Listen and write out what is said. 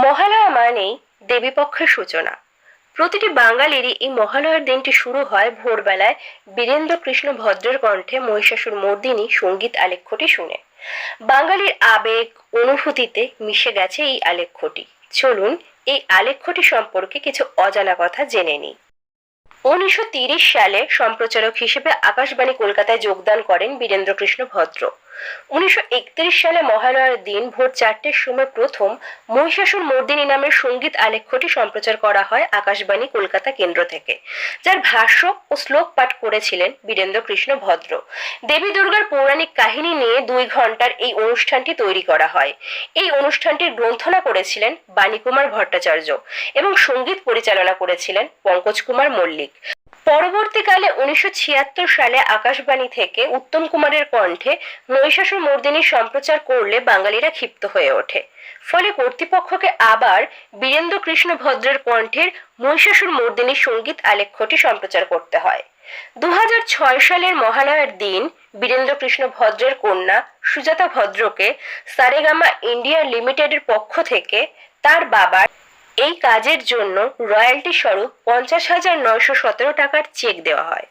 মহালয়া মানেই দেবীপক্ষের সূচনা। প্রতিটি বাঙালিরই এই মহালয়ার দিনটি শুরু হয় ভোরবেলায় বীরেন্দ্র কৃষ্ণ ভদ্রের কণ্ঠে মহিষাসুর মর্দিনী সঙ্গীত আলেখ্যটি শুনে। বাঙালির আবেগ অনুভূতিতে মিশে গেছে এই আলেখ্যটি। চলুন এই আলেখ্যটি সম্পর্কে কিছু অজানা কথা জেনে নিই। 1930 সালে সম্প্রচারক হিসেবে আকাশবাণী কলকাতায় যোগদান করেন বীরেন্দ্র কৃষ্ণ ভদ্র। 1931 সালে মহালয়ার দিন ভোর 4টের সময় প্রথম মহিষাসুর মর্দিনী নামের সঙ্গীত আলেখ্যটি সম্প্রচার করা হয় আকাশবাণী কলকাতা কেন্দ্র থেকে, যার ভাষ্য ও শ্লোক পাঠ করেছিলেন বীরেন্দ্র কৃষ্ণ ভদ্র। দেবী দুর্গার পৌরাণিক কাহিনী নিয়ে 2 ঘন্টার এই অনুষ্ঠানটি তৈরি করা হয়। এই অনুষ্ঠানটির গ্রন্থনা করেছিলেন বাণীকুমার ভট্টাচার্য এবং সঙ্গীত পরিচালনা করেছিলেন পঙ্কজ কুমার মল্লিক। পরবর্তীকালে 1976 সালে আকাশবাণী থেকে উত্তম কুমারের কণ্ঠে মহিষাসুর মর্দিনী সম্প্রচার করলে বাঙালিরা ক্ষিপ্ত হয়ে ওঠে। ফলে কর্তৃপক্ষকে আবার বীরেন্দ্র কৃষ্ণ ভদ্রের কণ্ঠের মহিষাসুর মর্দিনী সঙ্গীত আলেখ্যটি সম্প্রচার করতে হয়। 2006 সালের মহালয়ার দিন বীরেন্দ্র কৃষ্ণ ভদ্রের কন্যা সুজাতা ভদ্রকে সারেগামা ইন্ডিয়া লিমিটেডের পক্ষ থেকে তার বাবার এই কাজের জন্য রয়্যালটি স্বরূপ 50,917 টাকার চেক দেওয়া হয়।